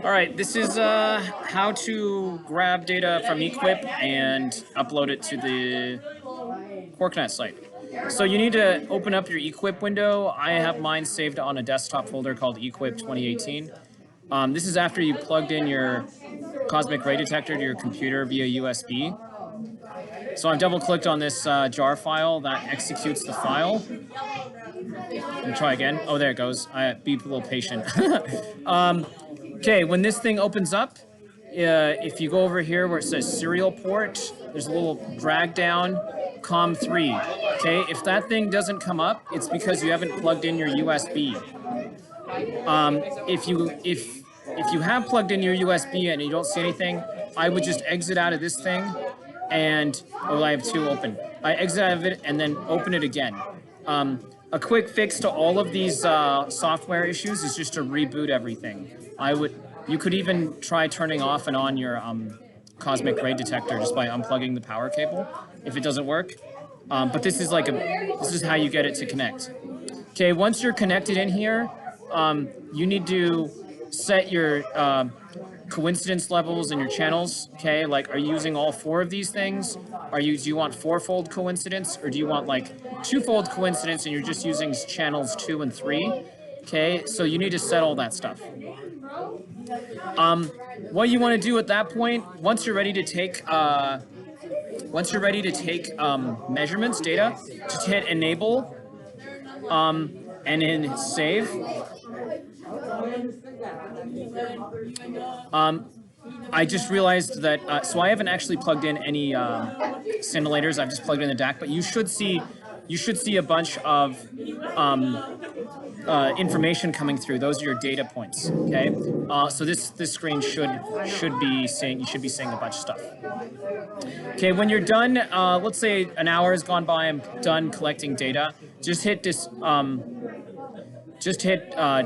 All right, this is how to grab data from eQuip and upload it to the QuarkNet site. So you need to open up your eQuip window. I have mine saved on a desktop folder called eQuip 2018. This is after you plugged in your cosmic ray detector to your computer via USB. So I've double clicked on this jar file that executes the file. Let me try again. Oh, there it goes. Be a little patient. Okay, when this thing opens up, if you go over here where it says serial port, there's a little drag down, COM3. Okay, if that thing doesn't come up, it's because you haven't plugged in your USB. If you have plugged in your USB and you don't see anything, I would just exit out of this thing, and I have two open. I exit out of it and then open it again. A quick fix to all of these software issues is just to reboot everything. You could even try turning off and on your cosmic ray detector just by unplugging the power cable if it doesn't work. But this is how you get it to connect. Okay, once you're connected in here, you need to set your coincidence levels and your channels. Okay, like, are you using all four of these things? Do you want fourfold coincidence, or do you want like twofold coincidence and you're just using channels 2 and 3? Okay, so you need to set all that stuff. What you want to do at that point, once you're ready to take measurements data, just hit enable, and then save. I just realized that, so I haven't actually plugged in any simulators. I've just plugged in the DAC, but you should see a bunch of information coming through. Those are your data points. Okay, so this screen should be seeing a bunch of stuff. Okay, when you're done, let's say an hour has gone by. I'm done collecting data. Just hit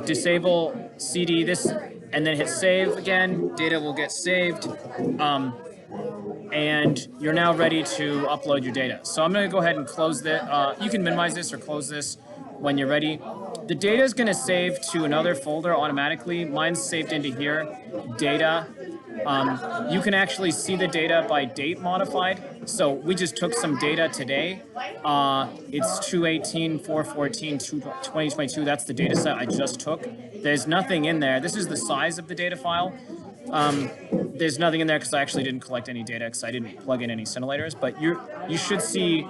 disable CD this, and then hit save again. Data will get saved, and you're now ready to upload your data. So I'm going to go ahead and close this. You can minimize this or close this when you're ready. The data is going to save to another folder automatically. Mine's saved into here, data. You can actually see the data by date modified. So we just took some data today. It's 2/18/4/14/2022. That's the data set I just took. There's nothing in there. This is the size of the data file. There's nothing in there because I actually didn't collect any data because I didn't plug in any simulators. But you should see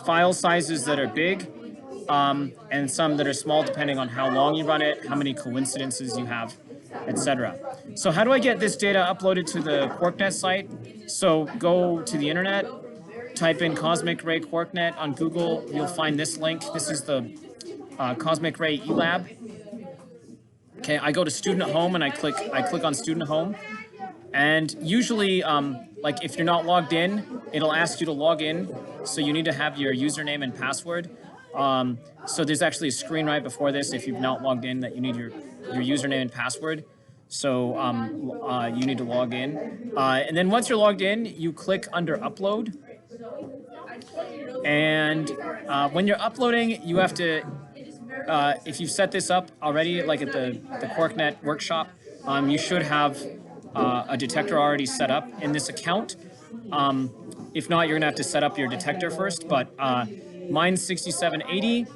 file sizes that are big, and some that are small depending on how long you run it, how many coincidences you have, etc. So how do I get this data uploaded to the QuarkNet site? So go to the internet, type in Cosmic Ray QuarkNet on Google. You'll find this link. This is the Cosmic Ray eLab. Okay, I go to Student Home and I click on Student Home, and usually, like, if you're not logged in, it'll ask you to log in. So you need to have your username and password. So there's actually a screen right before this if you've not logged in that you need your username and password. So you need to log in. And then once you're logged in, you click under Upload. And when you're uploading, you have to, if you've set this up already, like at the QuarkNet workshop, you should have a detector already set up in this account. If not, you're going to have to set up your detector first, but mine's 6780.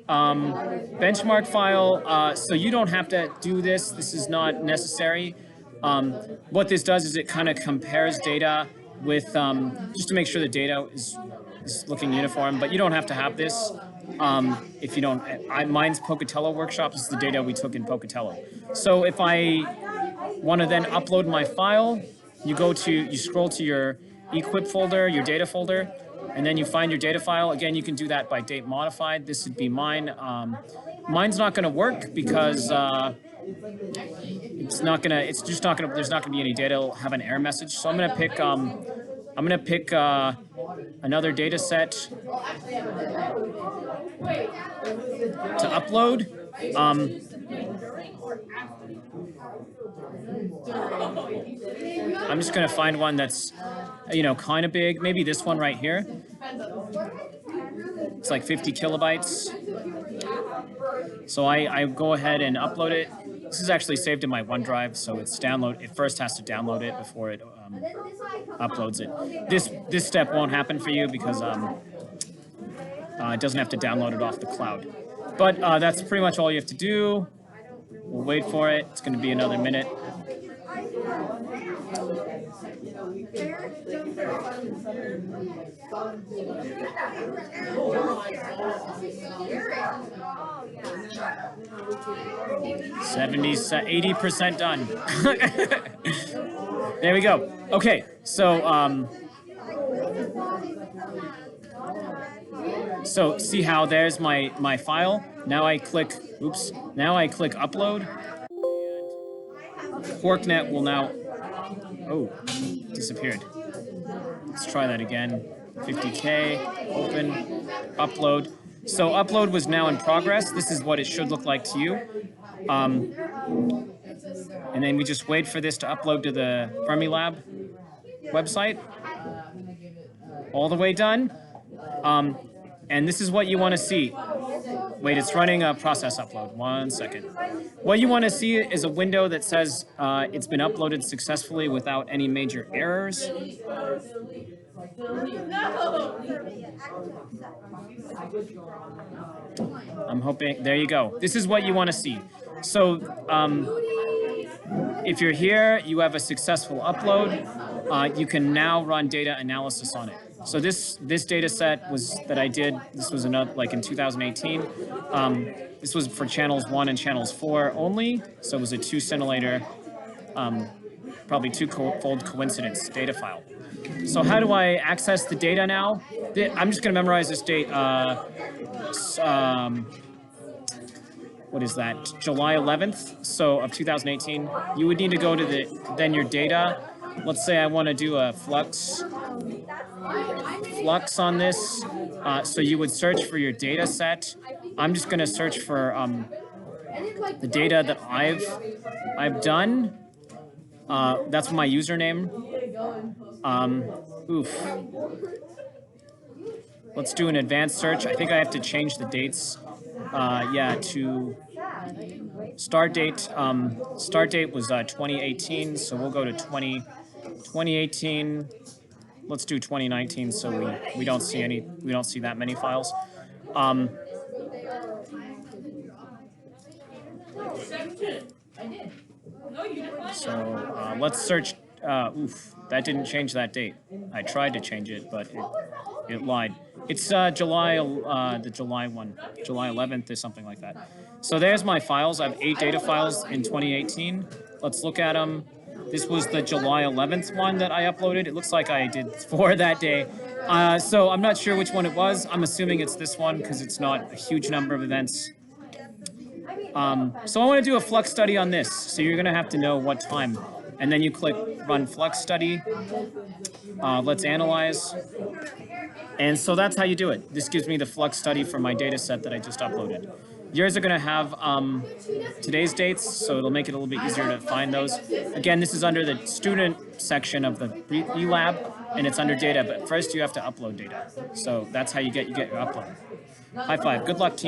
Benchmark file, so you don't have to do this. This is not necessary. What this does is it kind of compares data with, just to make sure the data is looking uniform, but you don't have to have this. If you don't, mine's Pocatello workshop. This is the data we took in Pocatello. So if I want to then upload my file, you scroll to your eQuip folder, your data folder, and then you find your data file. Again, you can do that by date modified. This would be mine. Mine's not going to work because there's not going to be any data. It'll have an error message. So I'm going to pick another data set to upload. I'm just going to find one that's, kind of big. Maybe this one right here. It's like 50 kilobytes. So I go ahead and upload it. This is actually saved in my OneDrive, so it's download. It first has to download it before it uploads it. This step won't happen for you because it doesn't have to download it off the cloud. But that's pretty much all you have to do. We'll wait for it. It's going to be another minute. 80% done. There we go. Okay, so so see how there's my file. Now I click. Oops. Now I click upload. QuarkNet will now. Oh, disappeared. Let's try that again. 50K, open, upload. So upload was now in progress. This is what it should look like to you. And then we just wait for this to upload to the Fermilab website. All the way done. And this is what you want to see. Wait, it's running a process upload. 1 second. What you want to see is a window that says it's been uploaded successfully without any major errors. I'm hoping, there you go. This is what you want to see. So if you're here, you have a successful upload. You can now run data analysis on it. So this data set was that I did. This was another, like in 2018. This was for channels 1 and channels 4 only. So it was a 2 scintillator, probably two-fold coincidence data file. So how do I access the data now? I'm just going to memorize this date. What is that? July 11th, so of 2018. You would need to go to then your data. Let's say I want to do a flux on this. So you would search for your data set. I'm just going to search for the data that I've done. That's my username. Let's do an advanced search. I think I have to change the dates. Yeah, to start date. Start date was 2018, so we'll go to 2018. Let's do 2019, so we don't see that many files. So let's search. That didn't change that date. I tried to change it, but it lied. It's July, the July one, July 11th or something like that. So there's my files. I have 8 data files in 2018. Let's look at them. This was the July 11th one that I uploaded. It looks like I did 4 that day. So I'm not sure which one it was. I'm assuming it's this one because it's not a huge number of events. So I want to do a flux study on this. So you're going to have to know what time. And then you click Run Flux Study. Let's analyze. And so that's how you do it. This gives me the flux study for my data set that I just uploaded. Yours are going to have today's dates, so it'll make it a little bit easier to find those. Again, this is under the student section of the eLab, and it's under data. But first, you have to upload data. So that's how you get your upload. High five. Good luck, team.